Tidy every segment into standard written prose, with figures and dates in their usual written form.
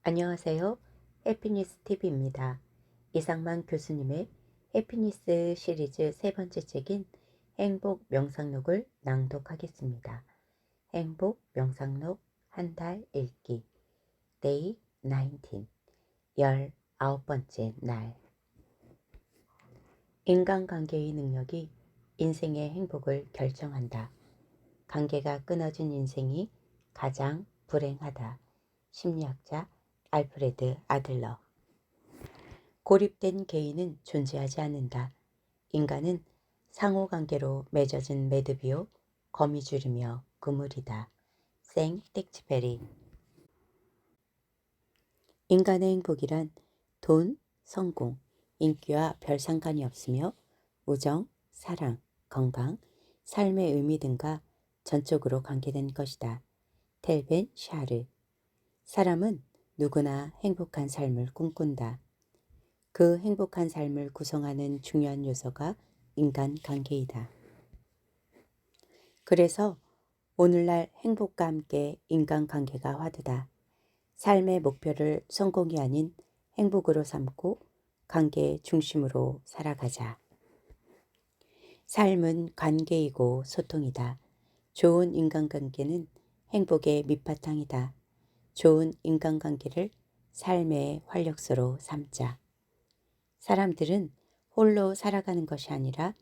안녕하세요. 해피니스 TV입니다. 이상만 교수님의 해피니스 시리즈 세 번째 책인 행복 명상록을 낭독하겠습니다. 행복 명상록 한 달 읽기 Day 19 19번째 날. 인간관계의 능력이 인생의 행복을 결정한다. 관계가 끊어진 인생이 가장 불행하다. 심리학자 알프레드 아들러. 고립된 개인은 존재하지 않는다. 인간은 상호관계로 맺어진 매듭이요 거미줄이며 그물이다. 생 텍쥐페리. 인간의 행복이란 돈, 성공, 인기와 별 상관이 없으며 우정, 사랑, 건강, 삶의 의미 등과 전적으로 관계된 것이다. 텔벤 샤르. 사람은 누구나 행복한 삶을 꿈꾼다. 그 행복한 삶을 구성하는 중요한 요소가 인간관계이다. 그래서 오늘날 행복과 함께 인간관계가 화두다. 삶의 목표를 성공이 아닌 행복으로 삼고 관계 중심으로 살아가자. 삶은 관계이고 소통이다. 좋은 인간관계는 행복의 밑바탕이다. 좋은 인간관계를 삶의 활력소로 삼자. 사람들은 홀로 살아가는 것이 아니라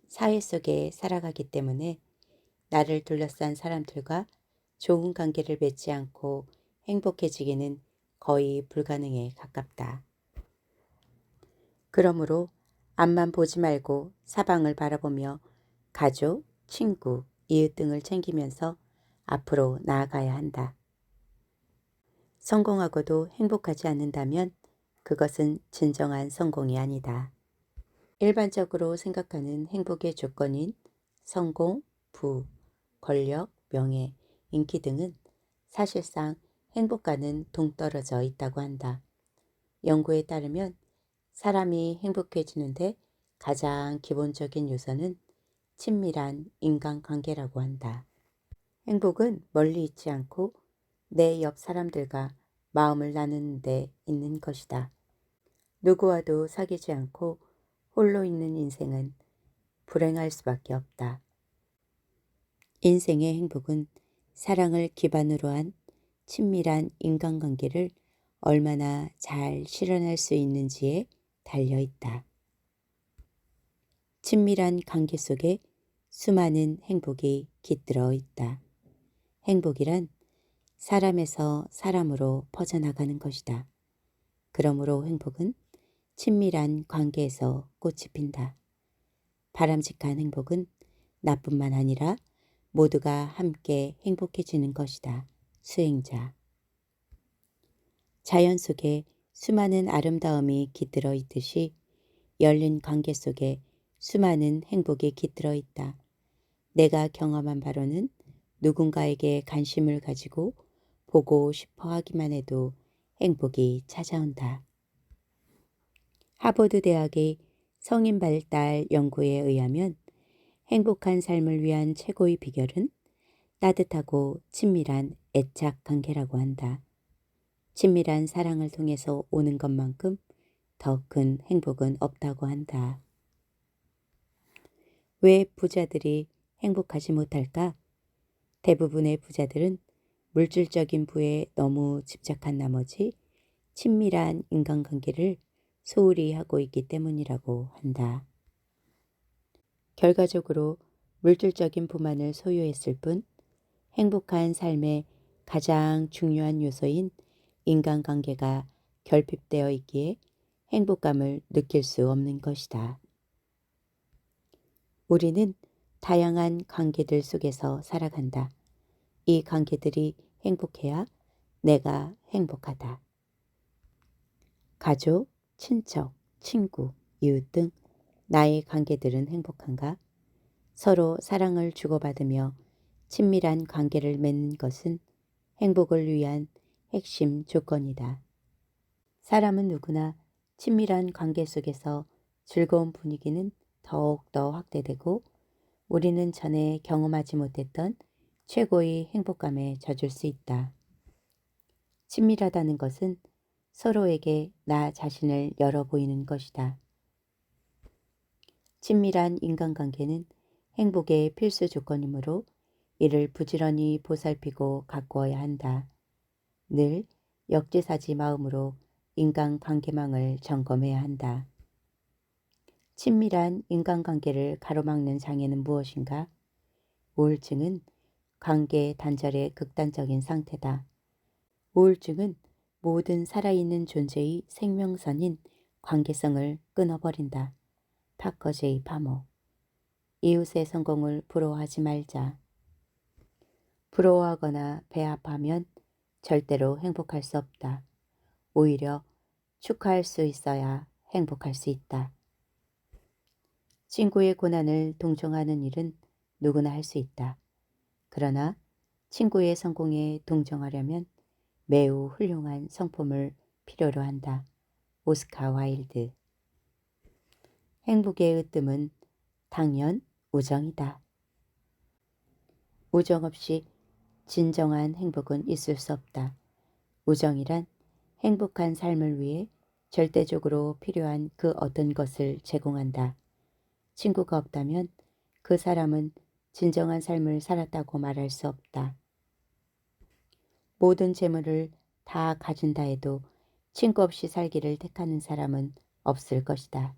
사회 속에 살아가기 때문에 나를 둘러싼 사람들과 좋은 관계를 맺지 않고 행복해지기는 거의 불가능에 가깝다. 그러므로 앞만 보지 말고 사방을 바라보며 가족, 친구, 이웃 등을 챙기면서 앞으로 나아가야 한다. 성공하고도 행복하지 않는다면 그것은 진정한 성공이 아니다. 일반적으로 생각하는 행복의 조건인 성공, 부, 권력, 명예, 인기 등은 사실상 행복과는 동떨어져 있다고 한다. 연구에 따르면 사람이 행복해지는데 가장 기본적인 요소는 친밀한 인간관계라고 한다. 행복은 멀리 있지 않고 내 옆 사람들과 마음을 나누는 데 있는 것이다. 누구와도 사귀지 않고 홀로 있는 인생은 불행할 수밖에 없다. 인생의 행복은 사랑을 기반으로 한 친밀한 인간관계를 얼마나 잘 실현할 수 있는지에 달려 있다. 친밀한 관계 속에 수많은 행복이 깃들어 있다. 행복이란 사람에서 사람으로 퍼져나가는 것이다. 그러므로 행복은 친밀한 관계에서 꽃이 핀다. 바람직한 행복은 나뿐만 아니라 모두가 함께 행복해지는 것이다. 수행자. 자연 속에 수많은 아름다움이 깃들어 있듯이 열린 관계 속에 수많은 행복이 깃들어 있다. 내가 경험한 바로는 누군가에게 관심을 가지고 보고 싶어 하기만 해도 행복이 찾아온다. 하버드 대학의 성인 발달 연구에 의하면 행복한 삶을 위한 최고의 비결은 따뜻하고 친밀한 애착 관계라고 한다. 친밀한 사랑을 통해서 오는 것만큼 더 큰 행복은 없다고 한다. 왜 부자들이 행복하지 못할까? 대부분의 부자들은 물질적인 부에 너무 집착한 나머지 친밀한 인간관계를 소홀히 하고 있기 때문이라고 한다. 결과적으로 물질적인 부만을 소유했을 뿐 행복한 삶의 가장 중요한 요소인 인간관계가 결핍되어 있기에 행복감을 느낄 수 없는 것이다. 우리는 다양한 관계들 속에서 살아간다. 이 관계들이 행복해야 내가 행복하다. 가족, 친척, 친구, 이웃 등 나의 관계들은 행복한가? 서로 사랑을 주고받으며 친밀한 관계를 맺는 것은 행복을 위한 핵심 조건이다. 사람은 누구나 친밀한 관계 속에서 즐거운 분위기는 더욱더 확대되고 우리는 전에 경험하지 못했던 최고의 행복감에 젖을 수 있다. 친밀하다는 것은 서로에게 나 자신을 열어 보이는 것이다. 친밀한 인간관계는 행복의 필수 조건이므로 이를 부지런히 보살피고 가꾸어야 한다. 늘 역지사지 마음으로 인간관계망을 점검해야 한다. 친밀한 인간관계를 가로막는 장애는 무엇인가? 우울증은 관계 단절의 극단적인 상태다. 우울증은 모든 살아있는 존재의 생명선인 관계성을 끊어버린다. 파커 제이 파머. 이웃의 성공을 부러워하지 말자. 부러워하거나 배합하면 절대로 행복할 수 없다. 오히려 축하할 수 있어야 행복할 수 있다. 친구의 고난을 동정하는 일은 누구나 할 수 있다. 그러나 친구의 성공에 동정하려면 매우 훌륭한 성품을 필요로 한다. 오스카 와일드. 행복의 으뜸은 당연 우정이다. 우정 없이 진정한 행복은 있을 수 없다. 우정이란 행복한 삶을 위해 절대적으로 필요한 그 어떤 것을 제공한다. 친구가 없다면 그 사람은 진정한 삶을 살았다고 말할 수 없다. 모든 재물을 다 가진다 해도 친구 없이 살기를 택하는 사람은 없을 것이다.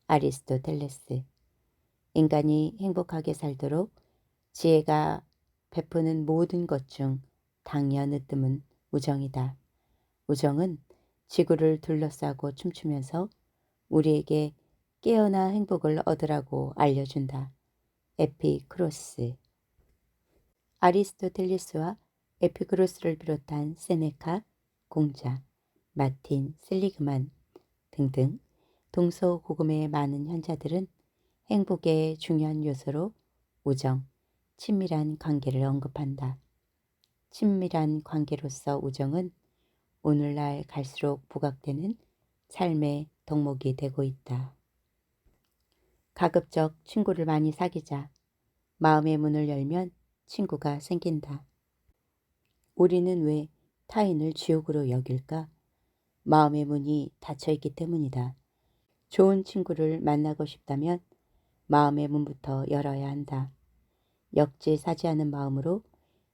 아리스토텔레스. 인간이 행복하게 살도록 지혜가 베푸는 모든 것 중 당연 으뜸은 우정이다. 우정은 지구를 둘러싸고 춤추면서 우리에게 깨어나 행복을 얻으라고 알려준다. 에피크로스. 아리스토텔레스와 에피크로스를 비롯한 세네카, 공자, 마틴 셀리그만 등등 동서고금의 많은 현자들은 행복의 중요한 요소로 우정, 친밀한 관계를 언급한다. 친밀한 관계로서 우정은 오늘날 갈수록 부각되는 삶의 덕목이 되고 있다. 가급적 친구를 많이 사귀자. 마음의 문을 열면 친구가 생긴다. 우리는 왜 타인을 지옥으로 여길까? 마음의 문이 닫혀있기 때문이다. 좋은 친구를 만나고 싶다면 마음의 문부터 열어야 한다. 역지사지하는 마음으로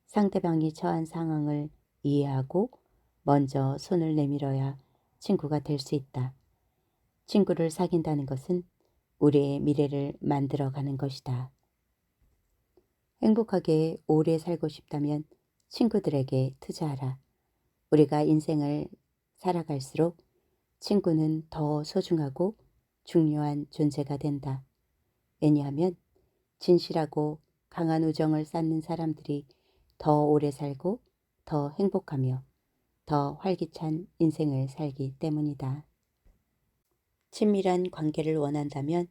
상대방이 처한 상황을 이해하고 먼저 손을 내밀어야 친구가 될 수 있다. 친구를 사귄다는 것은 우리의 미래를 만들어가는 것이다. 행복하게 오래 살고 싶다면 친구들에게 투자하라. 우리가 인생을 살아갈수록 친구는 더 소중하고 중요한 존재가 된다. 왜냐하면 진실하고 강한 우정을 쌓는 사람들이 더 오래 살고 더 행복하며 더 활기찬 인생을 살기 때문이다. 친밀한 관계를 원한다면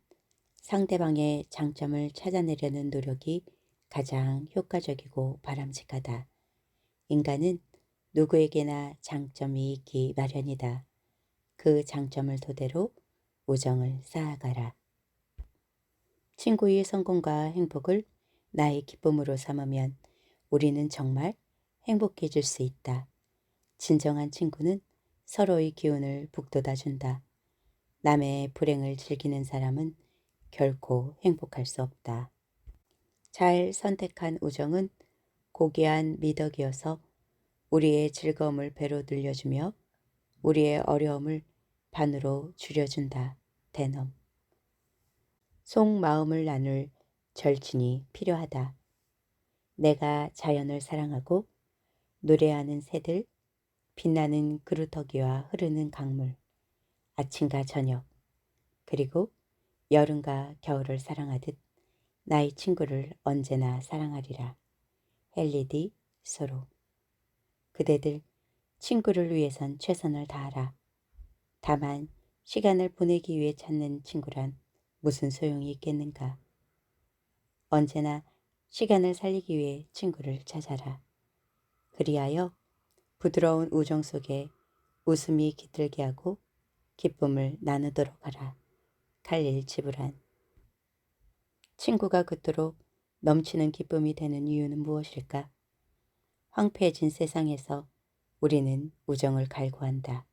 상대방의 장점을 찾아내려는 노력이 가장 효과적이고 바람직하다. 인간은 누구에게나 장점이 있기 마련이다. 그 장점을 토대로 우정을 쌓아가라. 친구의 성공과 행복을 나의 기쁨으로 삼으면 우리는 정말 행복해질 수 있다. 진정한 친구는 서로의 기운을 북돋아준다. 남의 불행을 즐기는 사람은 결코 행복할 수 없다. 잘 선택한 우정은 고귀한 미덕이어서 우리의 즐거움을 배로 늘려주며 우리의 어려움을 반으로 줄여준다. 대넘. 속마음을 나눌 절친이 필요하다. 내가 자연을 사랑하고 노래하는 새들, 빛나는 그루터기와 흐르는 강물, 아침과 저녁, 그리고 여름과 겨울을 사랑하듯 나의 친구를 언제나 사랑하리라. 헨리 소로. 그대들 친구를 위해선 최선을 다하라. 다만 시간을 보내기 위해 찾는 친구란 무슨 소용이 있겠는가. 언제나 시간을 살리기 위해 친구를 찾아라. 그리하여 부드러운 우정 속에 웃음이 깃들게 하고 기쁨을 나누도록 하라. 칼릴 지브란. 친구가 그토록 넘치는 기쁨이 되는 이유는 무엇일까? 황폐해진 세상에서 우리는 우정을 갈구한다.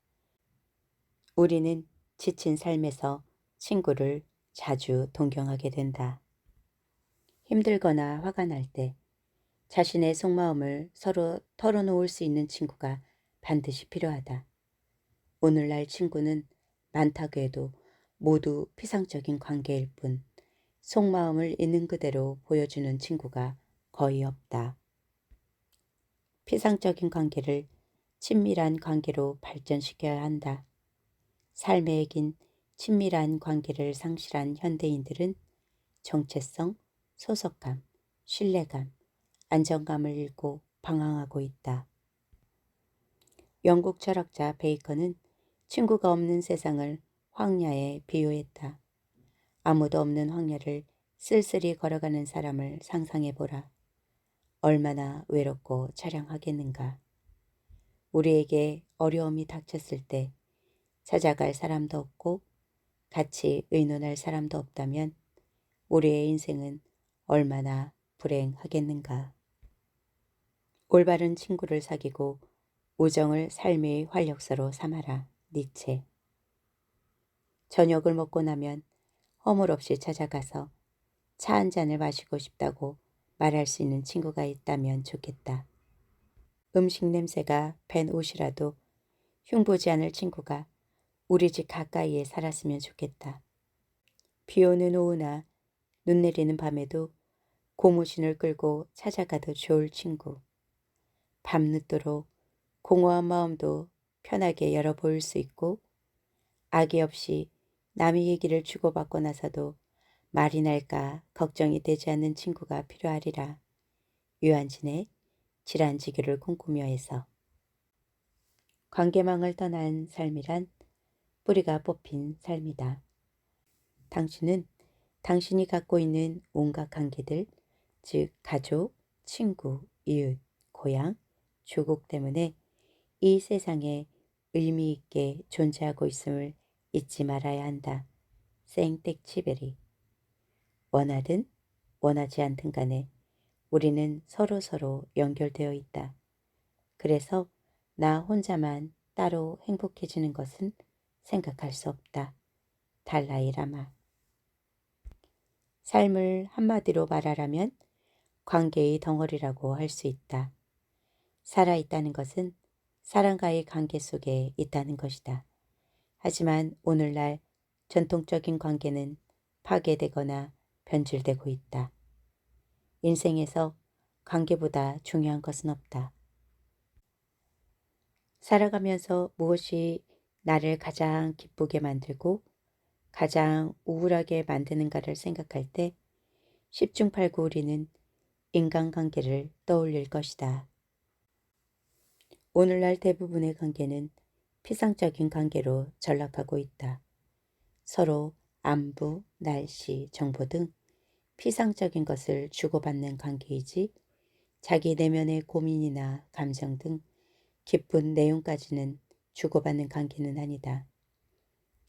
우리는 지친 삶에서 친구를 자주 동경하게 된다. 힘들거나 화가 날 때 자신의 속마음을 서로 털어놓을 수 있는 친구가 반드시 필요하다. 오늘날 친구는 많다고 해도 모두 피상적인 관계일 뿐 속마음을 있는 그대로 보여주는 친구가 거의 없다. 피상적인 관계를 친밀한 관계로 발전시켜야 한다. 삶의 핵인 친밀한 관계를 상실한 현대인들은 정체성, 소속감, 신뢰감, 안정감을 잃고 방황하고 있다. 영국 철학자 베이컨은 친구가 없는 세상을 황야에 비유했다. 아무도 없는 황야를 쓸쓸히 걸어가는 사람을 상상해보라. 얼마나 외롭고 처량하겠는가. 우리에게 어려움이 닥쳤을 때 찾아갈 사람도 없고 같이 의논할 사람도 없다면 우리의 인생은 얼마나 불행하겠는가. 올바른 친구를 사귀고 우정을 삶의 활력소로 삼아라. 니체. 저녁을 먹고 나면 허물없이 찾아가서 차 한 잔을 마시고 싶다고 말할 수 있는 친구가 있다면 좋겠다. 음식 냄새가 밴 옷이라도 흉보지 않을 친구가 우리 집 가까이에 살았으면 좋겠다. 비 오는 오후나 눈 내리는 밤에도 고무신을 끌고 찾아가도 좋을 친구. 밤늦도록 공허한 마음도 편하게 열어 보일 수 있고 악의 없이 남의 얘기를 주고받고 나서도 말이 날까 걱정이 되지 않는 친구가 필요하리라. 유한진의 질환지교를 꿈꾸며에서. 관계망을 떠난 삶이란 뿌리가 뽑힌 삶이다. 당신은 당신이 갖고 있는 온갖 관계들, 즉 가족, 친구, 이웃, 고향, 조국 때문에 이 세상에 의미 있게 존재하고 있음을 잊지 말아야 한다. 생텍쥐베리. 원하든 원하지 않든 간에 우리는 서로 연결되어 있다. 그래서 나 혼자만 따로 행복해지는 것은 생각할 수 없다. 달라이 라마. 삶을 한마디로 말하라면 관계의 덩어리라고 할 수 있다. 살아있다는 것은 사람과의 관계 속에 있다는 것이다. 하지만 오늘날 전통적인 관계는 파괴되거나 변질되고 있다. 인생에서 관계보다 중요한 것은 없다. 살아가면서 무엇이 나를 가장 기쁘게 만들고 가장 우울하게 만드는가를 생각할 때 10중 8구 우리는 인간관계를 떠올릴 것이다. 오늘날 대부분의 관계는 피상적인 관계로 전락하고 있다. 서로 안부, 날씨, 정보 등 피상적인 것을 주고받는 관계이지 자기 내면의 고민이나 감정 등 깊은 내용까지는 주고받는 관계는 아니다.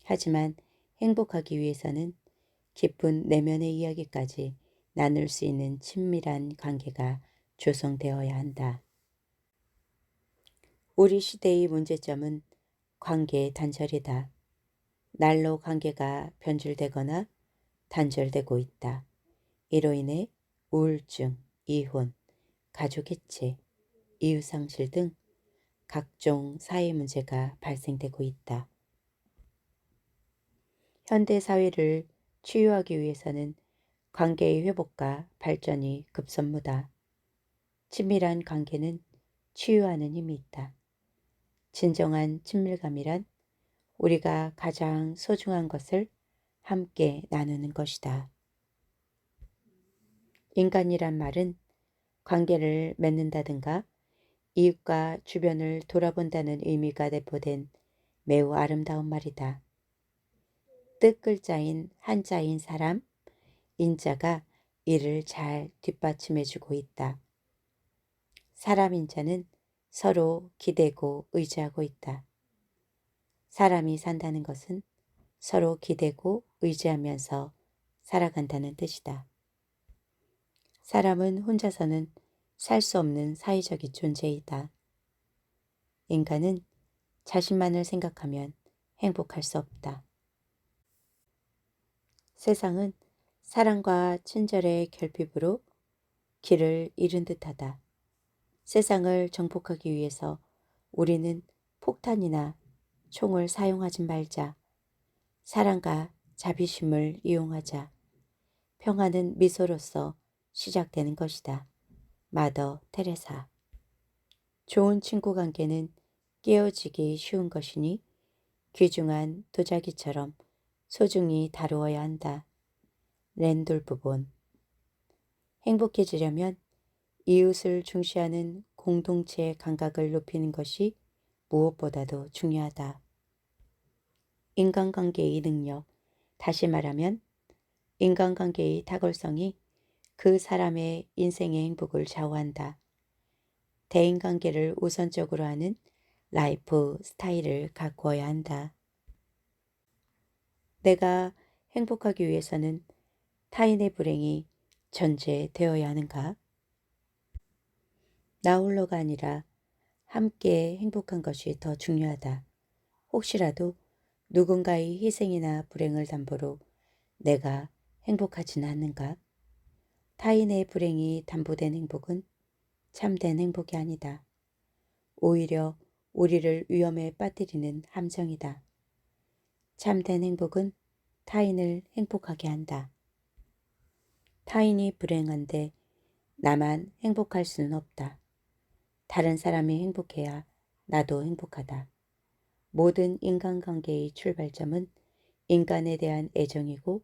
하지만 행복하기 위해서는 깊은 내면의 이야기까지 나눌 수 있는 친밀한 관계가 조성되어야 한다. 우리 시대의 문제점은 관계의 단절이다. 날로 관계가 변질되거나 단절되고 있다. 이로 인해 우울증, 이혼, 가족 해체, 이웃상실 등 각종 사회 문제가 발생되고 있다. 현대 사회를 치유하기 위해서는 관계의 회복과 발전이 급선무다. 친밀한 관계는 치유하는 힘이 있다. 진정한 친밀감이란 우리가 가장 소중한 것을 함께 나누는 것이다. 인간이란 말은 관계를 맺는다든가 이웃과 주변을 돌아본다는 의미가 내포된 매우 아름다운 말이다. 뜻 글자인 한자인 사람, 인자가 이를 잘 뒷받침해주고 있다. 사람 인자는 서로 기대고 의지하고 있다. 사람이 산다는 것은 서로 기대고 의지하면서 살아간다는 뜻이다. 사람은 혼자서는 살 수 없는 사회적인 존재이다. 인간은 자신만을 생각하면 행복할 수 없다. 세상은 사랑과 친절의 결핍으로 길을 잃은 듯하다. 세상을 정복하기 위해서 우리는 폭탄이나 총을 사용하지 말자. 사랑과 자비심을 이용하자. 평화는 미소로서 시작되는 것이다. 마더 테레사. 좋은 친구 관계는 깨어지기 쉬운 것이니 귀중한 도자기처럼 소중히 다루어야 한다. 랜돌프 본. 행복해지려면 이웃을 중시하는 공동체의 감각을 높이는 것이 무엇보다도 중요하다. 인간관계의 능력, 다시 말하면 인간관계의 탁월성이 그 사람의 인생의 행복을 좌우한다. 대인관계를 우선적으로 하는 라이프 스타일을 가꾸어야 한다. 내가 행복하기 위해서는 타인의 불행이 전제되어야 하는가? 나 홀로가 아니라 함께 행복한 것이 더 중요하다. 혹시라도 누군가의 희생이나 불행을 담보로 내가 행복하지는 않는가? 타인의 불행이 담보된 행복은 참된 행복이 아니다. 오히려 우리를 위험에 빠뜨리는 함정이다. 참된 행복은 타인을 행복하게 한다. 타인이 불행한데 나만 행복할 수는 없다. 다른 사람이 행복해야 나도 행복하다. 모든 인간관계의 출발점은 인간에 대한 애정이고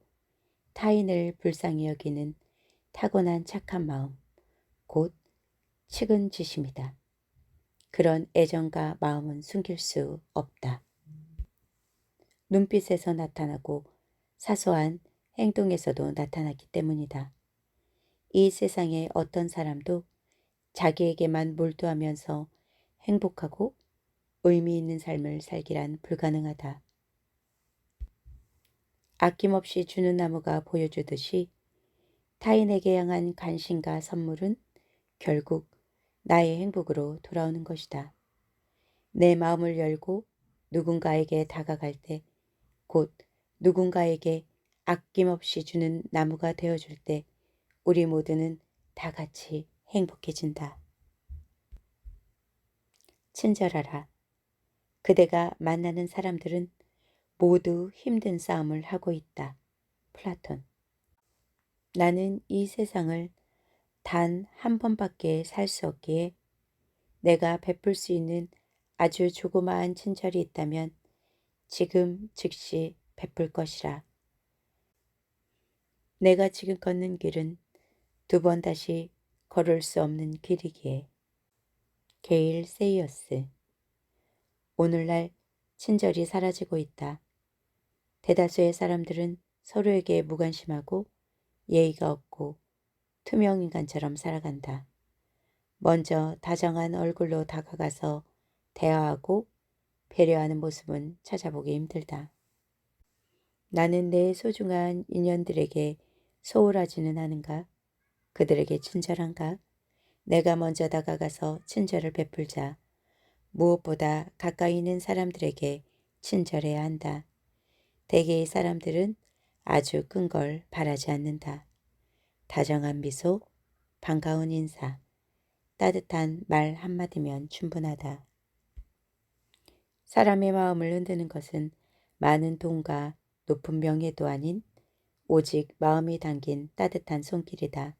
타인을 불쌍히 여기는 타고난 착한 마음, 곧 측은지심이다. 그런 애정과 마음은 숨길 수 없다. 눈빛에서 나타나고 사소한 행동에서도 나타나기 때문이다. 이 세상의 어떤 사람도 자기에게만 몰두하면서 행복하고 의미 있는 삶을 살기란 불가능하다. 아낌없이 주는 나무가 보여주듯이 타인에게 향한 관심과 선물은 결국 나의 행복으로 돌아오는 것이다. 내 마음을 열고 누군가에게 다가갈 때, 곧 누군가에게 아낌없이 주는 나무가 되어줄 때 우리 모두는 다 같이 행복해진다. 친절하라. 그대가 만나는 사람들은 모두 힘든 싸움을 하고 있다. 플라톤. 나는 이 세상을 단 한 번밖에 살 수 없기에 내가 베풀 수 있는 아주 조그마한 친절이 있다면 지금 즉시 베풀 것이라. 내가 지금 걷는 길은 두 번 다시 걸을 수 없는 길이기에. 게일 세이어스. 오늘날 친절이 사라지고 있다. 대다수의 사람들은 서로에게 무관심하고 예의가 없고 투명인간처럼 살아간다. 먼저 다정한 얼굴로 다가가서 대화하고 배려하는 모습은 찾아보기 힘들다. 나는 내 소중한 인연들에게 소홀하지는 않은가? 그들에게 친절한가? 내가 먼저 다가가서 친절을 베풀자. 무엇보다 가까이 있는 사람들에게 친절해야 한다. 대개의 사람들은 아주 큰 걸 바라지 않는다. 다정한 미소, 반가운 인사, 따뜻한 말 한마디면 충분하다. 사람의 마음을 흔드는 것은 많은 돈과 높은 명예도 아닌 오직 마음이 담긴 따뜻한 손길이다.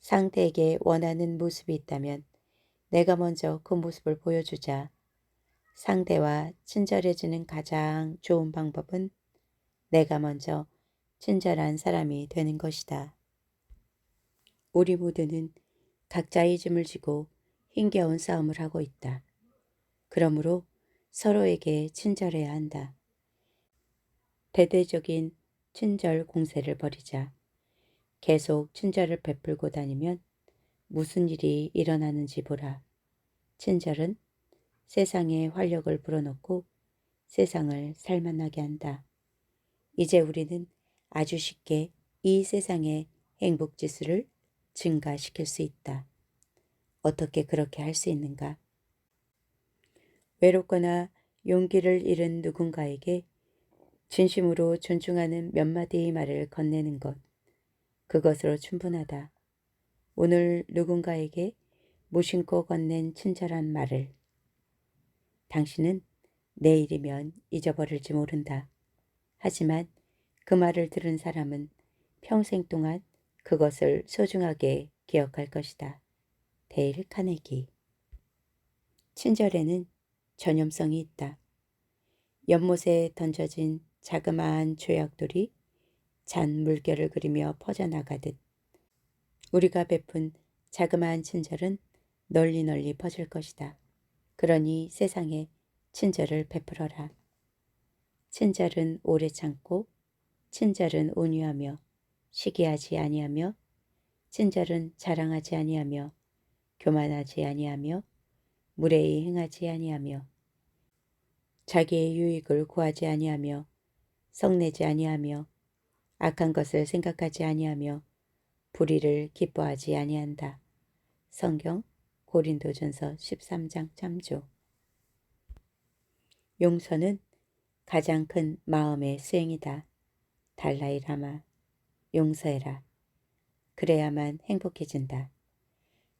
상대에게 원하는 모습이 있다면 내가 먼저 그 모습을 보여주자. 상대와 친절해지는 가장 좋은 방법은 내가 먼저 친절한 사람이 되는 것이다. 우리 모두는 각자의 짐을 지고 힘겨운 싸움을 하고 있다. 그러므로 서로에게 친절해야 한다. 대대적인 친절 공세를 벌이자. 계속 친절을 베풀고 다니면 무슨 일이 일어나는지 보라. 친절은 세상에 활력을 불어넣고 세상을 살만하게 한다. 이제 우리는 아주 쉽게 이 세상의 행복 지수를 증가시킬 수 있다. 어떻게 그렇게 할 수 있는가? 외롭거나 용기를 잃은 누군가에게 진심으로 존중하는 몇 마디의 말을 건네는 것, 그것으로 충분하다. 오늘 누군가에게 무심코 건넨 친절한 말을 당신은 내일이면 잊어버릴지 모른다. 하지만 그 말을 들은 사람은 평생 동안 그것을 소중하게 기억할 것이다. 데일 카네기. 친절에는 전염성이 있다. 연못에 던져진 자그마한 조약돌이 잔 물결을 그리며 퍼져나가듯 우리가 베푼 자그마한 친절은 널리 널리 퍼질 것이다. 그러니 세상에 친절을 베풀어라. 친절은 오래 참고 친절은 온유하며 시기하지 아니하며 친절은 자랑하지 아니하며 교만하지 아니하며 무례히 행하지 아니하며 자기의 유익을 구하지 아니하며 성내지 아니하며 악한 것을 생각하지 아니하며 불의를 기뻐하지 아니한다. 성경 고린도전서 13장 3조. 용서는 가장 큰 마음의 수행이다. 달라이 라마. 용서해라. 그래야만 행복해진다.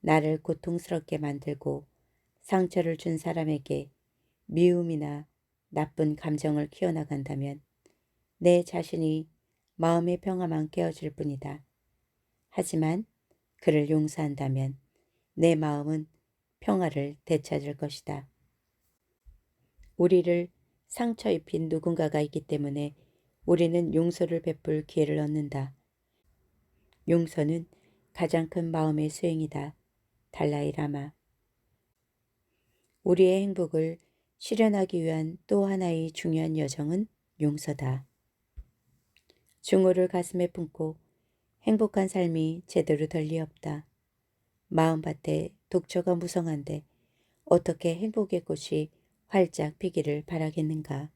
나를 고통스럽게 만들고 상처를 준 사람에게 미움이나 나쁜 감정을 키워나간다면 내 자신이 마음의 평화만 깨어질 뿐이다. 하지만 그를 용서한다면 내 마음은 평화를 되찾을 것이다. 우리를 상처 입힌 누군가가 있기 때문에 우리는 용서를 베풀 기회를 얻는다. 용서는 가장 큰 마음의 수행이다. 달라이 라마. 우리의 행복을 실현하기 위한 또 하나의 중요한 여정은 용서다. 증오를 가슴에 품고 행복한 삶이 제대로 될 리 없다. 마음밭에 독초가 무성한데 어떻게 행복의 꽃이 활짝 피기를 바라겠는가.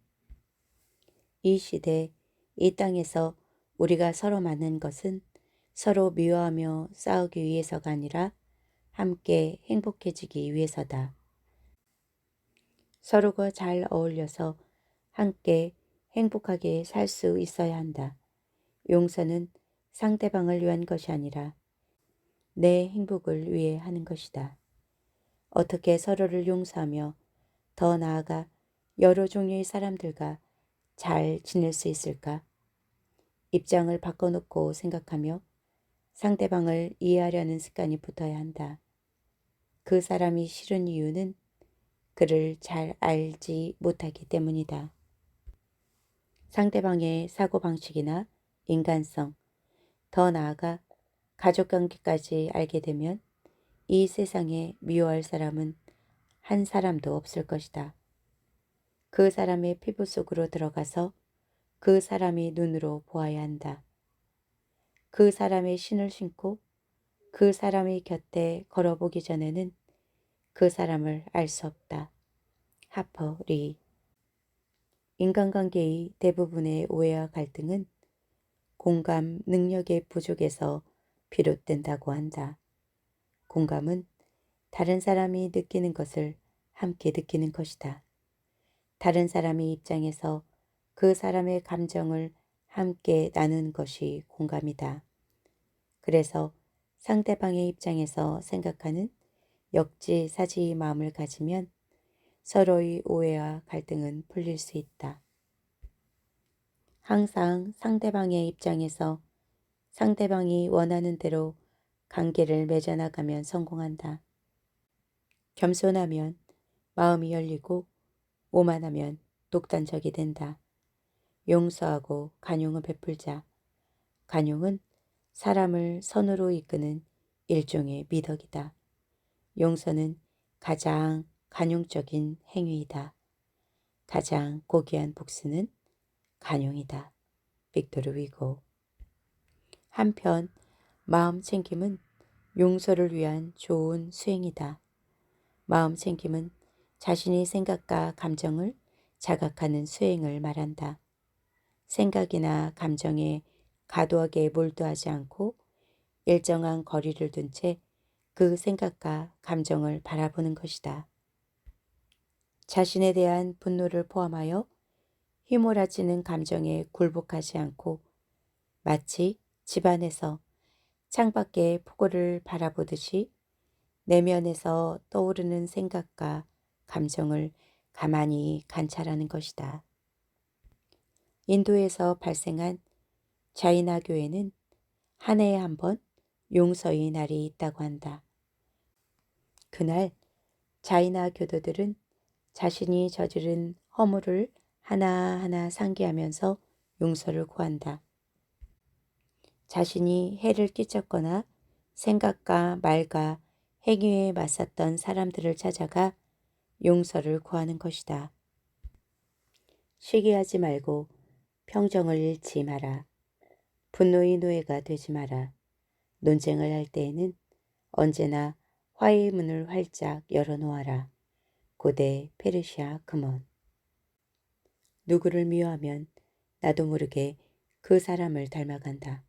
이 시대, 이 땅에서 우리가 서로 만난 것은 서로 미워하며 싸우기 위해서가 아니라 함께 행복해지기 위해서다. 서로가 잘 어울려서 함께 행복하게 살 수 있어야 한다. 용서는 상대방을 위한 것이 아니라 내 행복을 위해 하는 것이다. 어떻게 서로를 용서하며 더 나아가 여러 종류의 사람들과 잘 지낼 수 있을까? 입장을 바꿔놓고 생각하며 상대방을 이해하려는 습관이 붙어야 한다. 그 사람이 싫은 이유는 그를 잘 알지 못하기 때문이다. 상대방의 사고방식이나 인간성, 더 나아가 가족관계까지 알게 되면 이 세상에 미워할 사람은 한 사람도 없을 것이다. 그 사람의 피부 속으로 들어가서 그 사람의 눈으로 보아야 한다. 그 사람의 신을 신고 그 사람의 곁에 걸어보기 전에는 그 사람을 알 수 없다. 하퍼 리. 인간관계의 대부분의 오해와 갈등은 공감 능력의 부족에서 비롯된다고 한다. 공감은 다른 사람이 느끼는 것을 함께 느끼는 것이다. 다른 사람의 입장에서 그 사람의 감정을 함께 나누는 것이 공감이다. 그래서 상대방의 입장에서 생각하는 역지사지의 마음을 가지면 서로의 오해와 갈등은 풀릴 수 있다. 항상 상대방의 입장에서 상대방이 원하는 대로 관계를 맺어나가면 성공한다. 겸손하면 마음이 열리고 오만하면 독단적이 된다. 용서하고 관용을 베풀자. 관용은 사람을 선으로 이끄는 일종의 미덕이다. 용서는 가장 관용적인 행위이다. 가장 고귀한 복수는 관용이다. 빅토르 위고. 한편 마음 챙김은 용서를 위한 좋은 수행이다. 마음 챙김은 자신의 생각과 감정을 자각하는 수행을 말한다. 생각이나 감정에 과도하게 몰두하지 않고 일정한 거리를 둔 채 그 생각과 감정을 바라보는 것이다. 자신에 대한 분노를 포함하여 휘몰아치는 감정에 굴복하지 않고 마치 집안에서 창밖의 폭우를 바라보듯이 내면에서 떠오르는 생각과 감정을 가만히 관찰하는 것이다. 인도에서 발생한 자이나 교회는 한 해에 한 번 용서의 날이 있다고 한다. 그날 자이나 교도들은 자신이 저지른 허물을 하나하나 상기하면서 용서를 구한다. 자신이 해를 끼쳤거나 생각과 말과 행위에 맞섰던 사람들을 찾아가 용서를 구하는 것이다. 시기하지 말고 평정을 잃지 마라. 분노의 노예가 되지 마라. 논쟁을 할 때에는 언제나 화해의 문을 활짝 열어놓아라. 고대 페르시아 금언. 누구를 미워하면 나도 모르게 그 사람을 닮아간다.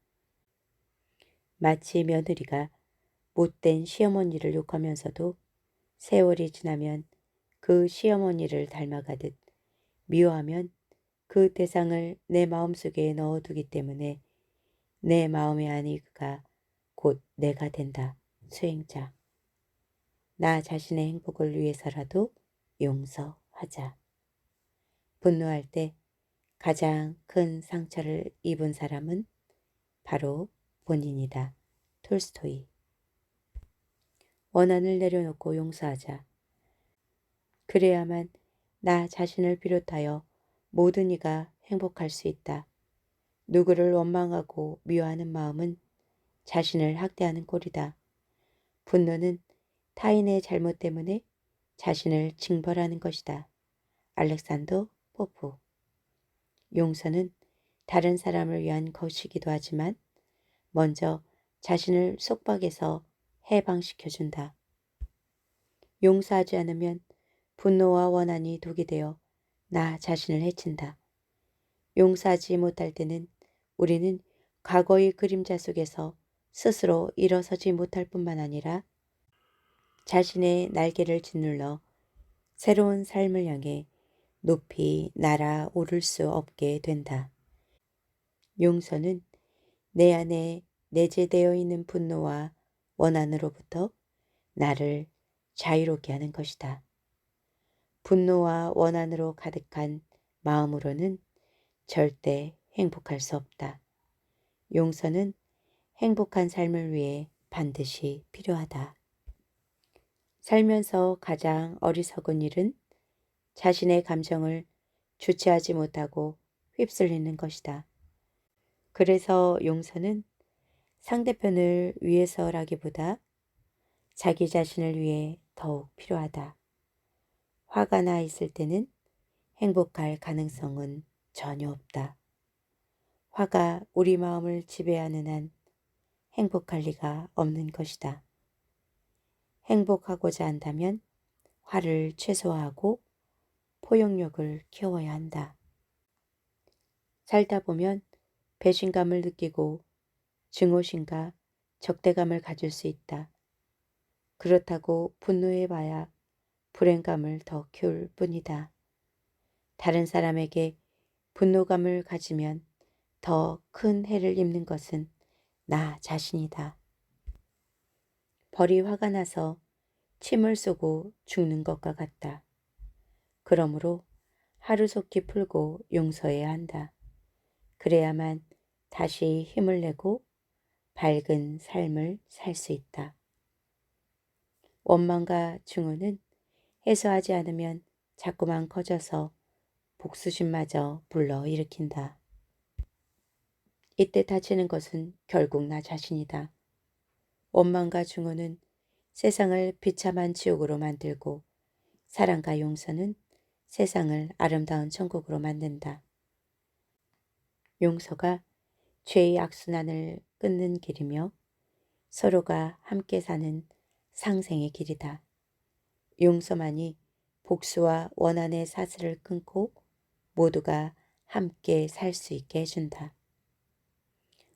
마치 며느리가 못된 시어머니를 욕하면서도 세월이 지나면 그 시어머니를 닮아가듯 미워하면 그 대상을 내 마음속에 넣어두기 때문에 내 마음의 안이 그가 곧 내가 된다. 수행자. 나 자신의 행복을 위해서라도 용서하자. 분노할 때 가장 큰 상처를 입은 사람은 바로 본인이다. 톨스토이. 원한을 내려놓고 용서하자. 그래야만 나 자신을 비롯하여 모든 이가 행복할 수 있다. 누구를 원망하고 미워하는 마음은 자신을 학대하는 꼴이다. 분노는 타인의 잘못 때문에 자신을 징벌하는 것이다. 알렉산더 포프. 용서는 다른 사람을 위한 것이기도 하지만 먼저 자신을 속박에서 해방시켜준다. 용서하지 않으면 분노와 원한이 독이 되어 나 자신을 해친다. 용서하지 못할 때는 우리는 과거의 그림자 속에서 스스로 일어서지 못할 뿐만 아니라 자신의 날개를 짓눌러 새로운 삶을 향해 높이 날아오를 수 없게 된다. 용서는 내 안에 내재되어 있는 분노와 원한으로부터 나를 자유롭게 하는 것이다. 분노와 원한으로 가득한 마음으로는 절대 행복할 수 없다. 용서는 행복한 삶을 위해 반드시 필요하다. 살면서 가장 어리석은 일은 자신의 감정을 주체하지 못하고 휩쓸리는 것이다. 그래서 용서는 상대편을 위해서라기보다 자기 자신을 위해 더욱 필요하다. 화가 나 있을 때는 행복할 가능성은 전혀 없다. 화가 우리 마음을 지배하는 한 행복할 리가 없는 것이다. 행복하고자 한다면 화를 최소화하고 포용력을 키워야 한다. 살다 보면 배신감을 느끼고 증오심과 적대감을 가질 수 있다. 그렇다고 분노해봐야 불행감을 더 키울 뿐이다. 다른 사람에게 분노감을 가지면 더 큰 해를 입는 것은 나 자신이다. 벌이 화가 나서 침을 쏘고 죽는 것과 같다. 그러므로 하루속히 풀고 용서해야 한다. 그래야만 다시 힘을 내고 밝은 삶을 살 수 있다. 원망과 증오는 해소하지 않으면 자꾸만 커져서 복수심마저 불러일으킨다. 이때 다치는 것은 결국 나 자신이다. 원망과 증오는 세상을 비참한 지옥으로 만들고 사랑과 용서는 세상을 아름다운 천국으로 만든다. 용서가 죄의 악순환을 끊는 길이며 서로가 함께 사는 상생의 길이다. 용서만이 복수와 원한의 사슬을 끊고 모두가 함께 살 수 있게 해준다.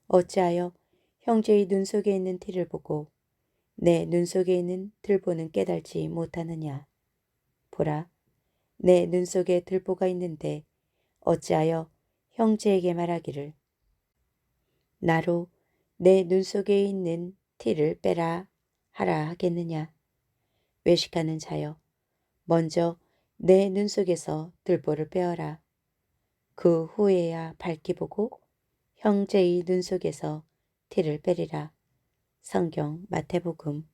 어찌하여 형제의 눈 속에 있는 티를 보고 내 눈 속에 있는 들보는 깨달지 못하느냐. 보라, 내 눈 속에 들보가 있는데 어찌하여 형제에게 말하기를 나로 내 눈 속에 있는 티를 빼라 하라 하겠느냐. 외식하는 자여, 먼저 내 눈 속에서 들보를 빼어라. 그 후에야 밝히 보고 형제의 눈 속에서 티를 빼리라. 성경 마태복음